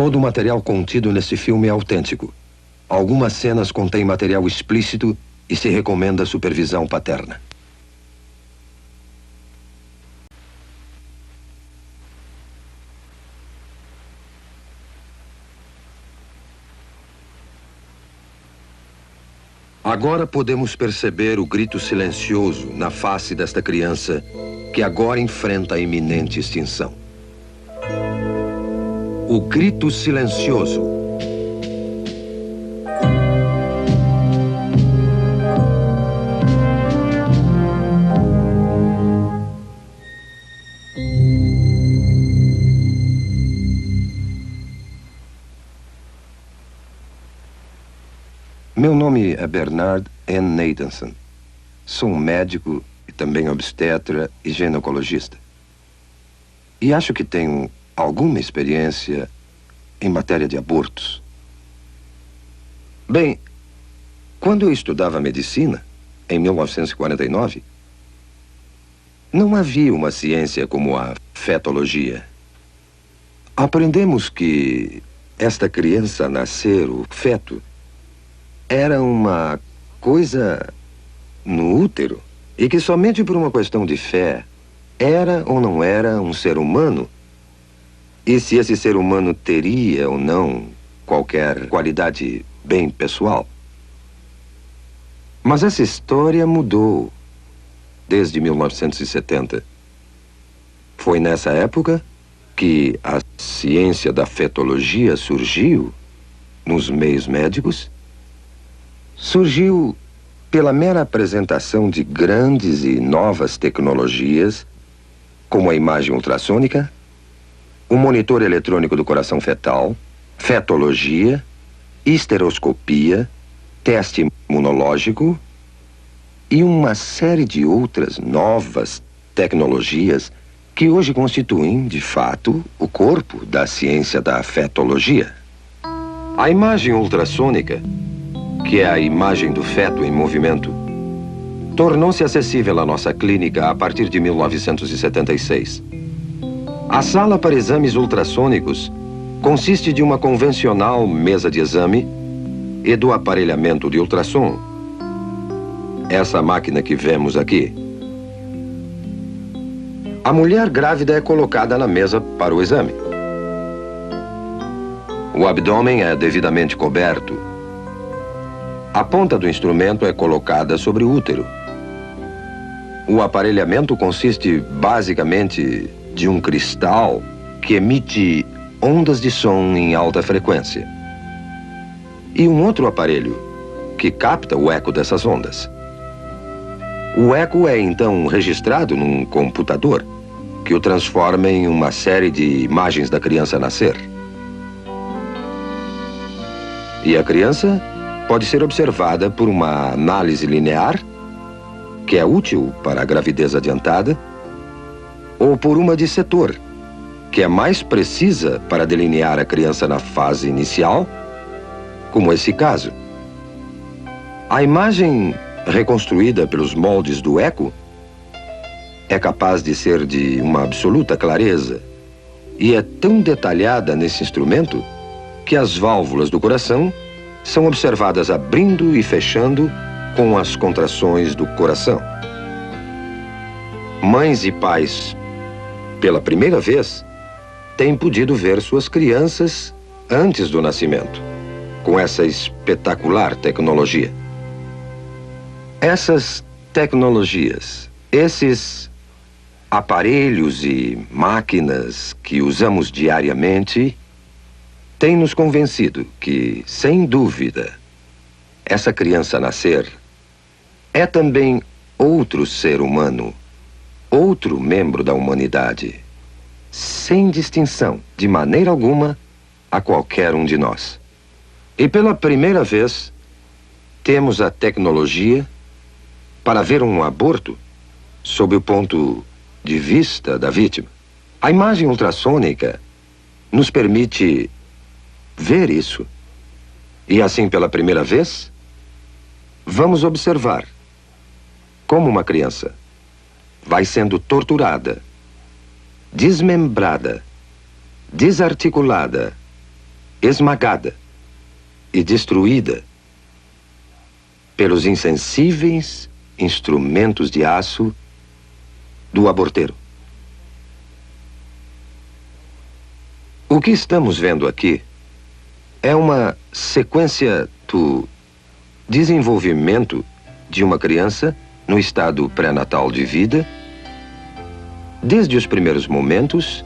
Todo o material contido nesse filme é autêntico. Algumas cenas contêm material explícito e se recomenda supervisão paterna. Agora podemos perceber o grito silencioso na face desta criança que agora enfrenta a iminente extinção. O grito silencioso. Meu nome é Bernard N. Nathanson. Sou um médico e também obstetra e ginecologista. E acho que tenho alguma experiência em matéria de abortos. Bem, quando eu estudava medicina, em 1949, não havia uma ciência como a fetologia. Aprendemos que esta criança a nascer, o feto, era uma coisa no útero e que somente por uma questão de fé era ou não era um ser humano e se esse ser humano teria ou não qualquer qualidade bem pessoal. Mas essa história mudou desde 1970. Foi nessa época que a ciência da fetologia surgiu nos meios médicos. Surgiu pela mera apresentação de grandes e novas tecnologias, como a imagem ultrassônica, o monitor eletrônico do coração fetal, fetologia, histeroscopia, teste imunológico e uma série de outras novas tecnologias que hoje constituem, de fato, o corpo da ciência da fetologia. A imagem ultrassônica, que é a imagem do feto em movimento, tornou-se acessível à nossa clínica a partir de 1976. A sala para exames ultrassônicos consiste de uma convencional mesa de exame e do aparelhamento de ultrassom. Essa máquina que vemos aqui. A mulher grávida é colocada na mesa para o exame. O abdômen é devidamente coberto. A ponta do instrumento é colocada sobre o útero. O aparelhamento consiste basicamente de um cristal que emite ondas de som em alta frequência e um outro aparelho que capta o eco dessas ondas. O eco é então registrado num computador que o transforma em uma série de imagens da criança a nascer. E a criança pode ser observada por uma análise linear, que é útil para a gravidez adiantada, ou por uma de setor, que é mais precisa para delinear a criança na fase inicial, como esse caso. A imagem reconstruída pelos moldes do eco é capaz de ser de uma absoluta clareza e é tão detalhada nesse instrumento que as válvulas do coração são observadas abrindo e fechando com as contrações do coração. Mães e pais, pela primeira vez, têm podido ver suas crianças antes do nascimento, com essa espetacular tecnologia. Essas tecnologias, esses aparelhos e máquinas que usamos diariamente, tem nos convencido que, sem dúvida, essa criança a nascer é também outro ser humano, outro membro da humanidade, sem distinção, de maneira alguma, a qualquer um de nós. E pela primeira vez, temos a tecnologia para ver um aborto sob o ponto de vista da vítima. A imagem ultrassônica nos permite ver isso. E assim, pela primeira vez, vamos observar como uma criança vai sendo torturada, desmembrada, desarticulada esmagada e destruída pelos insensíveis instrumentos de aço do aborteiro. O que estamos vendo aqui é uma sequência do desenvolvimento de uma criança no estado pré-natal de vida, desde os primeiros momentos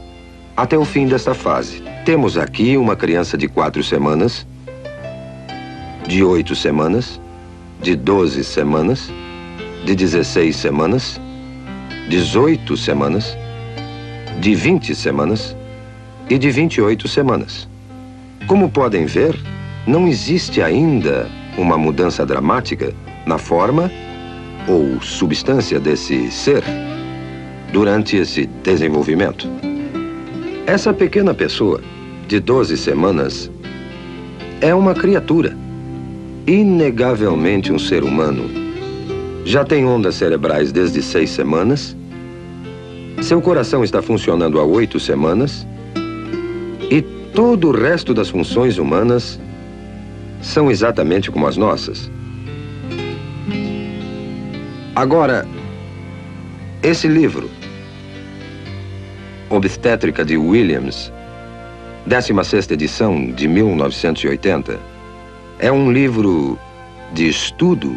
até o fim desta fase. Temos aqui uma criança de 4 semanas, de 8 semanas, de 12 semanas, de 16 semanas, 18 semanas, de 20 semanas e de 28 semanas. Como podem ver, não existe ainda uma mudança dramática na forma ou substância desse ser durante esse desenvolvimento. Essa pequena pessoa, de 12 semanas, é uma criatura, inegavelmente um ser humano. Já tem ondas cerebrais desde 6 semanas, seu coração está funcionando há 8 semanas e todo o resto das funções humanas são exatamente como as nossas. Agora, esse livro, Obstétrica de Williams, 16ª edição de 1980, é um livro de estudo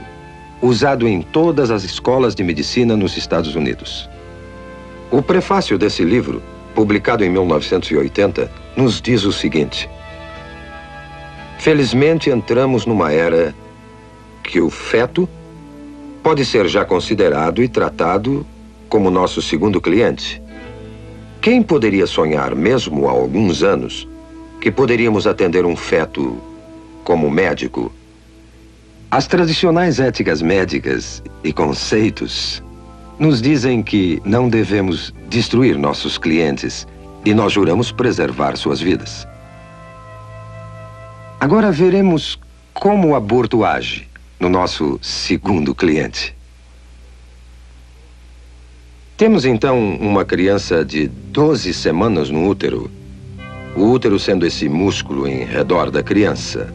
usado em todas as escolas de medicina nos Estados Unidos. O prefácio desse livro, publicado em 1980, nos diz o seguinte: felizmente entramos numa era que o feto pode ser já considerado e tratado como nosso segundo cliente. Quem poderia sonhar, mesmo há alguns anos, que poderíamos atender um feto como médico? As tradicionais éticas médicas e conceitos nos dizem que não devemos destruir nossos clientes e nós juramos preservar suas vidas. Agora veremos como o aborto age no nosso segundo cliente. Temos então uma criança de 12 semanas no útero, o útero sendo esse músculo em redor da criança.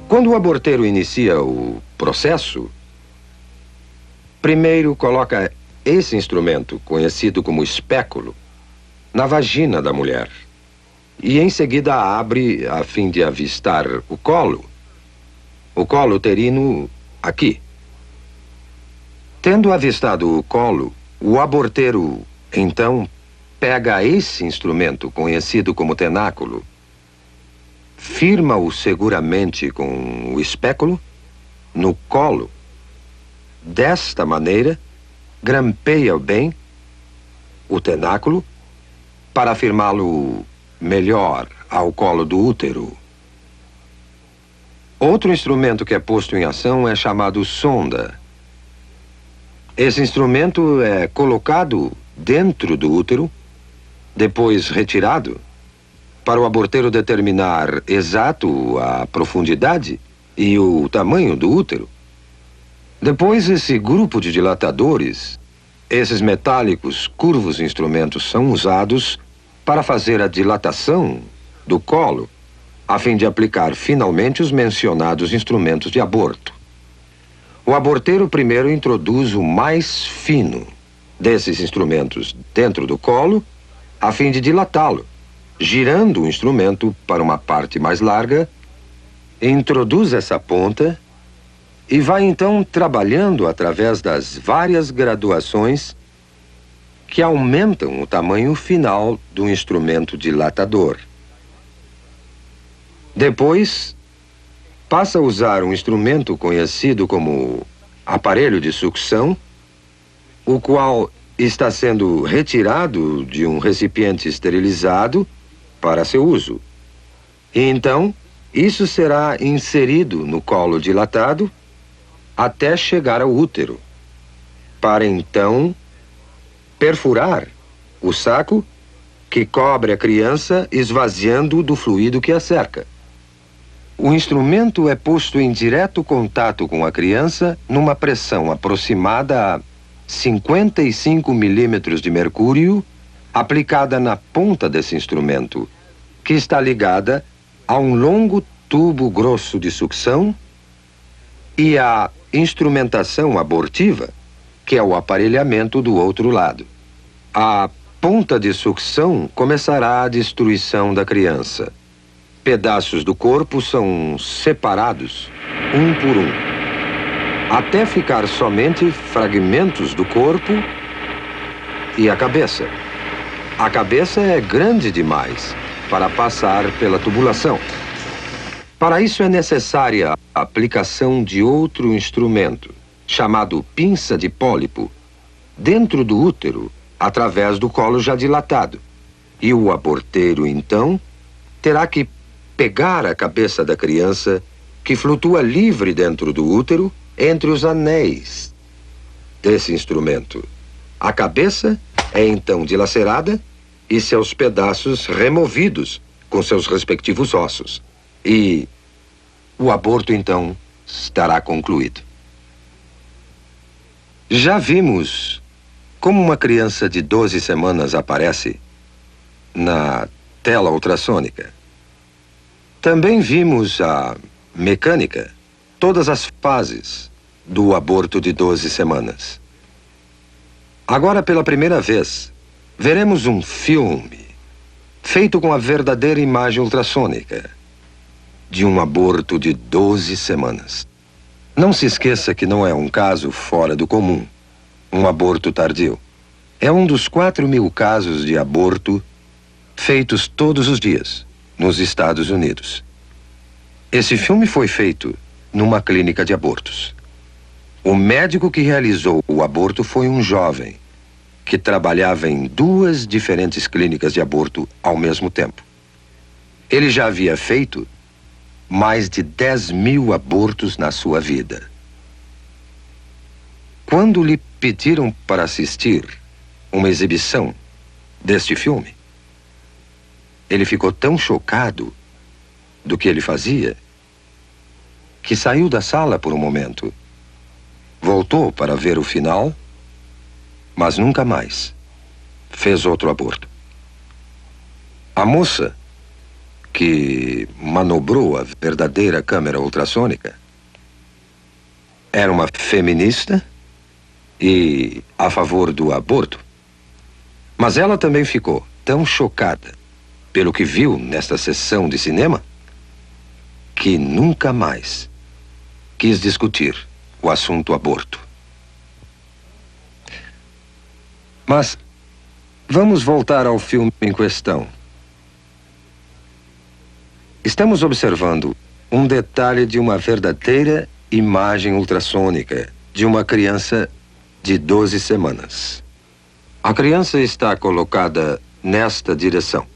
Quando o aborteiro inicia o processo, primeiro coloca esse instrumento, conhecido como espéculo, na vagina da mulher e em seguida abre a fim de avistar o colo uterino aqui. Tendo avistado o colo, o aborteiro, então, pega esse instrumento, conhecido como tenáculo, firma-o seguramente com o espéculo no colo. Desta maneira, grampeia bem o tenáculo para afirmá-lo melhor ao colo do útero. Outro instrumento que é posto em ação é chamado sonda. Esse instrumento é colocado dentro do útero, depois retirado, para o aborteiro determinar exato a profundidade e o tamanho do útero. Depois, esse grupo de dilatadores, esses metálicos, curvos instrumentos, são usados para fazer a dilatação do colo, a fim de aplicar finalmente os mencionados instrumentos de aborto. O aborteiro primeiro introduz o mais fino desses instrumentos dentro do colo, a fim de dilatá-lo, girando o instrumento para uma parte mais larga, introduz essa ponta e vai então trabalhando através das várias graduações que aumentam o tamanho final do instrumento dilatador. Depois, passa a usar um instrumento conhecido como aparelho de sucção, o qual está sendo retirado de um recipiente esterilizado para seu uso. E então, isso será inserido no colo dilatado até chegar ao útero, para então perfurar o saco que cobre a criança, esvaziando do fluido que a cerca. O instrumento é posto em direto contato com a criança numa pressão aproximada a 55 milímetros de mercúrio aplicada na ponta desse instrumento, que está ligada há um longo tubo grosso de sucção e a instrumentação abortiva, que é o aparelhamento do outro lado. A ponta de sucção começará a destruição da criança. Pedaços do corpo são separados, um por um, até ficar somente fragmentos do corpo e a cabeça. A cabeça é grande demais para passar pela tubulação. Para isso é necessária a aplicação de outro instrumento, chamado pinça de pólipo, dentro do útero, através do colo já dilatado. E o aborteiro, então, terá que pegar a cabeça da criança, que flutua livre dentro do útero, entre os anéis desse instrumento. A cabeça é então dilacerada e seus pedaços removidos com seus respectivos ossos. E o aborto, então, estará concluído. Já vimos como uma criança de 12 semanas aparece na tela ultrassônica. Também vimos a mecânica, todas as fases do aborto de 12 semanas. Agora, pela primeira vez, veremos um filme feito com a verdadeira imagem ultrassônica de um aborto de 12 semanas. Não se esqueça que não é um caso fora do comum, um aborto tardio. É um dos 4.000 casos de aborto feitos todos os dias nos Estados Unidos. Esse filme foi feito numa clínica de abortos. O médico que realizou o aborto foi um jovem que trabalhava em 2 diferentes clínicas de aborto ao mesmo tempo. Ele já havia feito mais de 10.000 abortos na sua vida. Quando lhe pediram para assistir uma exibição deste filme, ele ficou tão chocado do que ele fazia que saiu da sala por um momento. Voltou para ver o final, mas nunca mais fez outro aborto. A moça que manobrou a verdadeira câmera ultrassônica era uma feminista e a favor do aborto. Mas ela também ficou tão chocada pelo que viu nesta sessão de cinema que nunca mais quis discutir o assunto aborto. Mas vamos voltar ao filme em questão. Estamos observando um detalhe de uma verdadeira imagem ultrassônica de uma criança de 12 semanas. A criança está colocada nesta direção.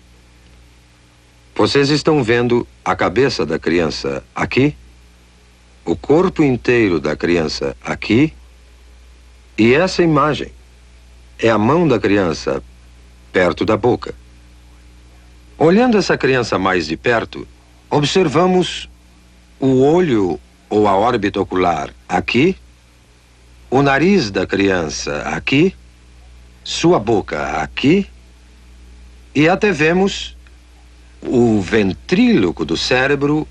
Vocês estão vendo a cabeça da criança aqui, o corpo inteiro da criança aqui, e essa imagem é a mão da criança perto da boca. Olhando essa criança mais de perto, observamos o olho ou a órbita ocular aqui, o nariz da criança aqui, sua boca aqui, e até vemos o ventríloco do cérebro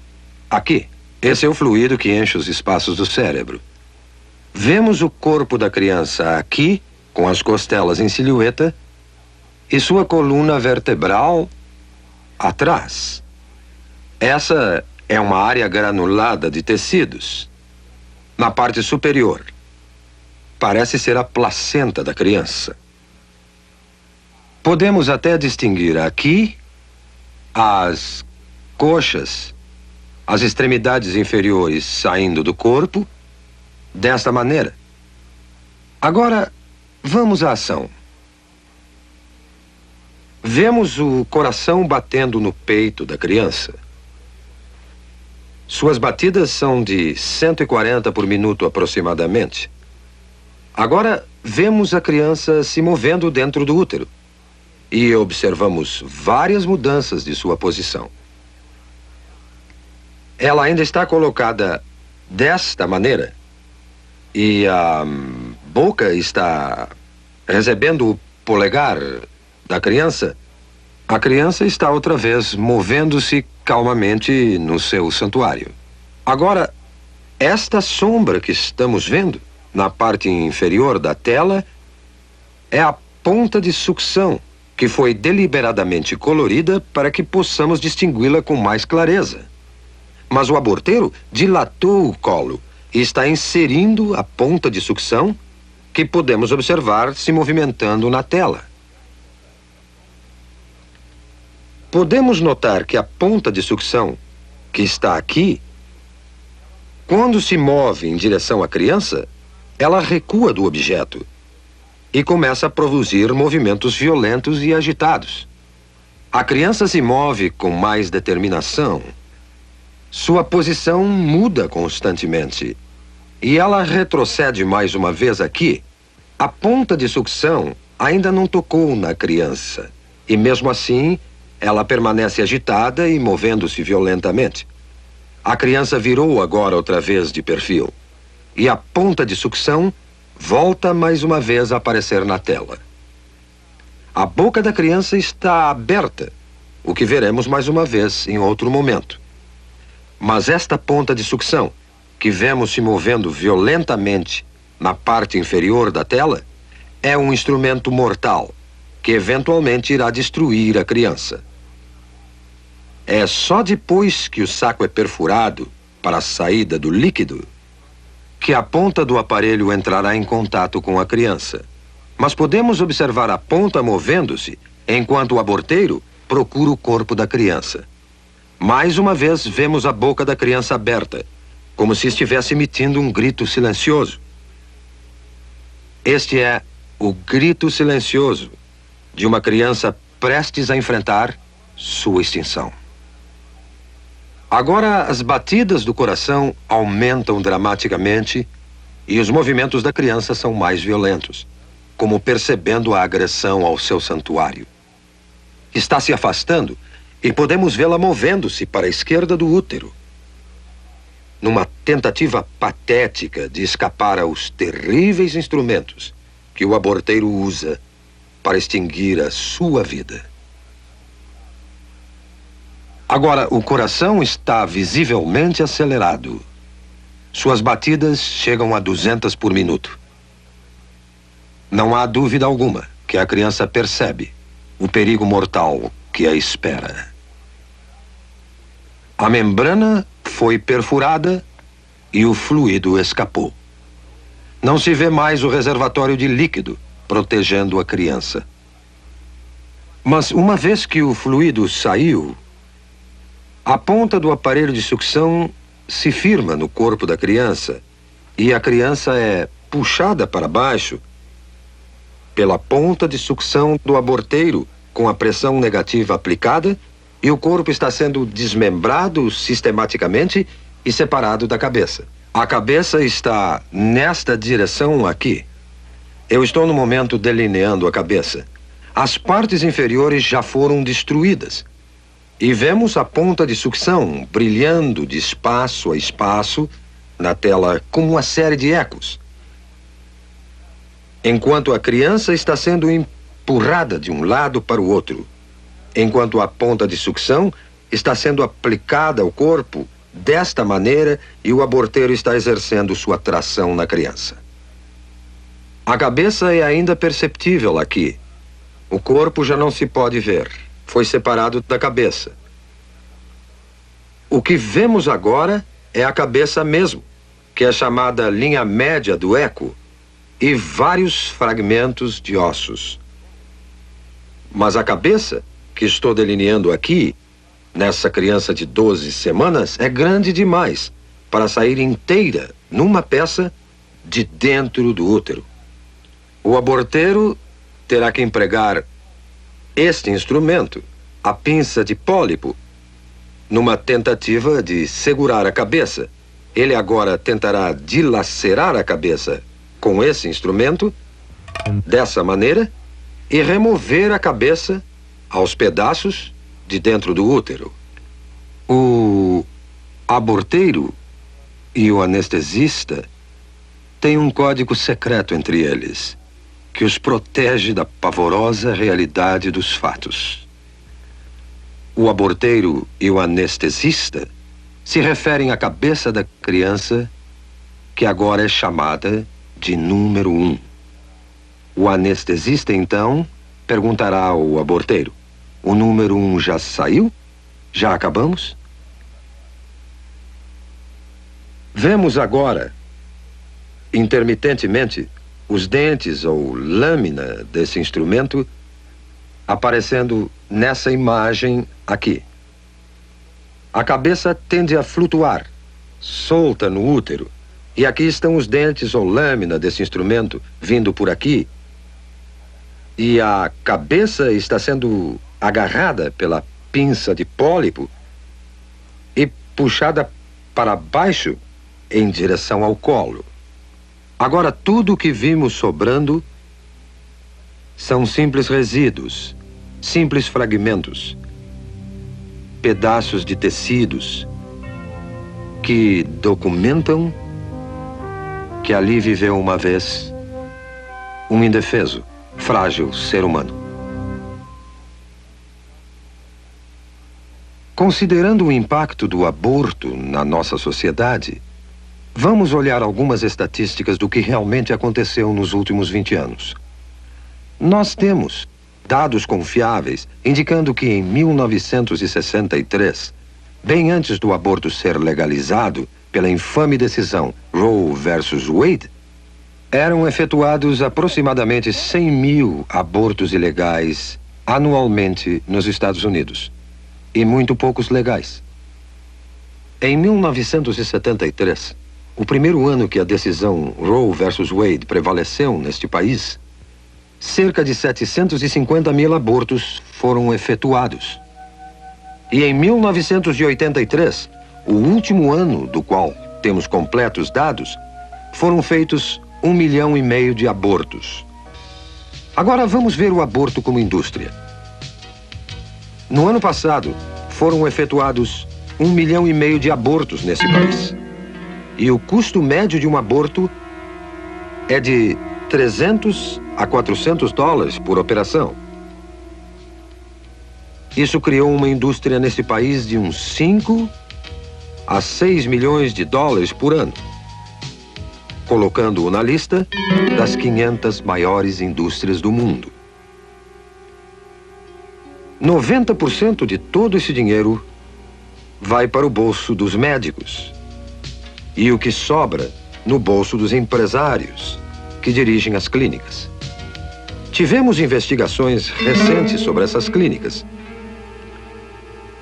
aqui. Esse é o fluido que enche os espaços do cérebro. Vemos o corpo da criança aqui, com as costelas em silhueta, e sua coluna vertebral atrás. Essa é uma área granulada de tecidos. Na parte superior, parece ser a placenta da criança. Podemos até distinguir aqui as coxas, as extremidades inferiores saindo do corpo, desta maneira. Agora, vamos à ação. Vemos o coração batendo no peito da criança. Suas batidas são de 140 por minuto aproximadamente. Agora, vemos a criança se movendo dentro do útero e observamos várias mudanças de sua posição. Ela ainda está colocada desta maneira e a boca está recebendo o polegar da criança. A criança está outra vez movendo-se calmamente no seu santuário. Agora, esta sombra que estamos vendo na parte inferior da tela é a ponta de sucção que foi deliberadamente colorida para que possamos distingui-la com mais clareza. Mas o aborteiro dilatou o colo e está inserindo a ponta de sucção que podemos observar se movimentando na tela. Podemos notar que a ponta de sucção que está aqui, quando se move em direção à criança, ela recua do objeto e começa a produzir movimentos violentos e agitados. A criança se move com mais determinação. Sua posição muda constantemente e ela retrocede mais uma vez aqui. A ponta de sucção ainda não tocou na criança e mesmo assim ela permanece agitada e movendo-se violentamente. A criança virou agora outra vez de perfil e a ponta de sucção volta mais uma vez a aparecer na tela. A boca da criança está aberta, o que veremos mais uma vez em outro momento. Mas esta ponta de sucção, que vemos se movendo violentamente na parte inferior da tela, é um instrumento mortal, que eventualmente irá destruir a criança. É só depois que o saco é perfurado para a saída do líquido que a ponta do aparelho entrará em contato com a criança. Mas podemos observar a ponta movendo-se enquanto o aborteiro procura o corpo da criança. Mais uma vez vemos a boca da criança aberta, como se estivesse emitindo um grito silencioso. Este é o grito silencioso de uma criança prestes a enfrentar sua extinção. Agora as batidas do coração aumentam dramaticamente e os movimentos da criança são mais violentos, como percebendo a agressão ao seu santuário. Está se afastando e podemos vê-la movendo-se para a esquerda do útero, numa tentativa patética de escapar aos terríveis instrumentos que o aborteiro usa para extinguir a sua vida. Agora, o coração está visivelmente acelerado. Suas batidas chegam a 200 por minuto. Não há dúvida alguma que a criança percebe o perigo mortal que a espera. A membrana foi perfurada e o fluido escapou. Não se vê mais o reservatório de líquido protegendo a criança. Mas uma vez que o fluido saiu, a ponta do aparelho de sucção se firma no corpo da criança e a criança é puxada para baixo pela ponta de sucção do aborteiro com a pressão negativa aplicada e o corpo está sendo desmembrado sistematicamente e separado da cabeça. A cabeça está nesta direção aqui. Eu estou no momento delineando a cabeça. As partes inferiores já foram destruídas. E vemos a ponta de sucção brilhando de espaço a espaço na tela como uma série de ecos. Enquanto a criança está sendo empurrada de um lado para o outro, enquanto a ponta de sucção está sendo aplicada ao corpo desta maneira e o aborteiro está exercendo sua tração na criança. A cabeça é ainda perceptível aqui. O corpo já não se pode ver. Foi separado da cabeça. O que vemos agora é a cabeça mesmo, que é chamada linha média do eco, e vários fragmentos de ossos. Mas a cabeça, que estou delineando aqui, nessa criança de 12 semanas, é grande demais para sair inteira numa peça de dentro do útero. O aborteiro terá que empregar este instrumento, a pinça de pólipo, numa tentativa de segurar a cabeça. Ele agora tentará dilacerar a cabeça com esse instrumento, dessa maneira, e remover a cabeça aos pedaços de dentro do útero. O aborteiro e o anestesista têm um código secreto entre eles, que os protege da pavorosa realidade dos fatos. o aborteiro e o anestesista se referem à cabeça da criança, que agora é chamada de número 1. O anestesista, então, perguntará ao aborteiro: o número 1 já saiu? Já acabamos? Vemos agora, intermitentemente, os dentes ou lâmina desse instrumento aparecendo nessa imagem aqui. A cabeça tende a flutuar, solta no útero, e aqui estão os dentes ou lâmina desse instrumento vindo por aqui, e a cabeça está sendo agarrada pela pinça de pólipo e puxada para baixo em direção ao colo. Agora, tudo o que vimos sobrando são simples resíduos, simples fragmentos, pedaços de tecidos que documentam que ali viveu uma vez um indefeso, frágil ser humano. Considerando o impacto do aborto na nossa sociedade, vamos olhar algumas estatísticas do que realmente aconteceu nos últimos 20 anos. Nós temos dados confiáveis indicando que em 1963, bem antes do aborto ser legalizado pela infame decisão Roe versus Wade, eram efetuados aproximadamente 100 mil abortos ilegais anualmente nos Estados Unidos, e muito poucos legais. Em 1973, o primeiro ano que a decisão Roe versus Wade prevaleceu neste país, cerca de 750 mil abortos foram efetuados. E em 1983, o último ano do qual temos completos dados, foram feitos 1,5 milhão de abortos. Agora vamos ver o aborto como indústria. No ano passado, foram efetuados 1,5 milhão de abortos nesse país. E o custo médio de um aborto é de 300 a 400 dólares por operação. Isso criou uma indústria nesse país de uns 5 a 6 milhões de dólares por ano, colocando-o na lista das 500 maiores indústrias do mundo. 90% de todo esse dinheiro vai para o bolso dos médicos e o que sobra no bolso dos empresários que dirigem as clínicas. Tivemos investigações recentes sobre essas clínicas,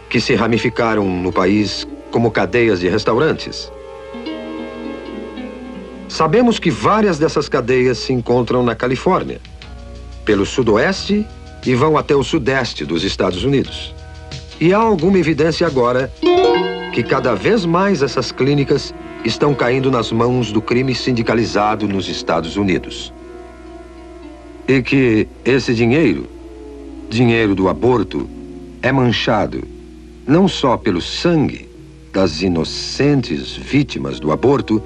que se ramificaram no país como cadeias de restaurantes. Sabemos que várias dessas cadeias se encontram na Califórnia, pelo sudoeste e vão até o sudeste dos Estados Unidos. E há alguma evidência agora que cada vez mais essas clínicas estão caindo nas mãos do crime sindicalizado nos Estados Unidos. E que esse dinheiro do aborto, é manchado não só pelo sangue das inocentes vítimas do aborto,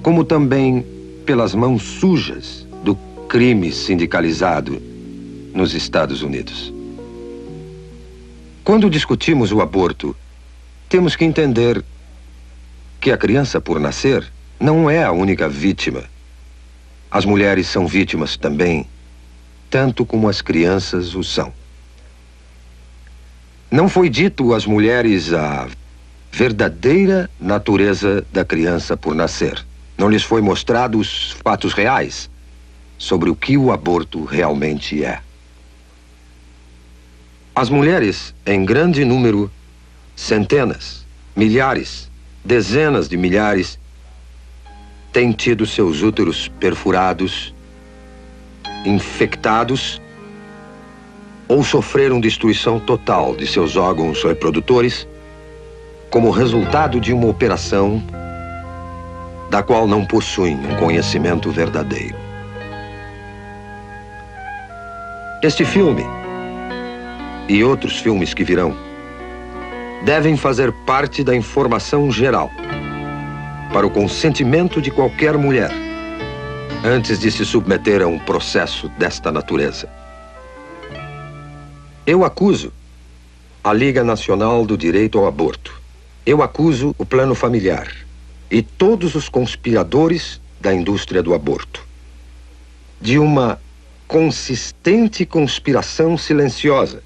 como também pelas mãos sujas do crime sindicalizado nos Estados Unidos. Quando discutimos o aborto, temos que entender que a criança por nascer não é a única vítima. As mulheres são vítimas também, tanto como as crianças o são. Não foi dito às mulheres a verdadeira natureza da criança por nascer. Não lhes foi mostrado os fatos reais sobre o que o aborto realmente é. As mulheres, em grande número, centenas, milhares, dezenas de milhares, têm tido seus úteros perfurados, infectados, ou sofreram destruição total de seus órgãos reprodutores como resultado de uma operação da qual não possuem um conhecimento verdadeiro. Este filme e outros filmes que virão devem fazer parte da informação geral para o consentimento de qualquer mulher antes de se submeter a um processo desta natureza. Eu acuso a Liga Nacional do Direito ao Aborto. Eu acuso o plano familiar e todos os conspiradores da indústria do aborto de uma consistente conspiração silenciosa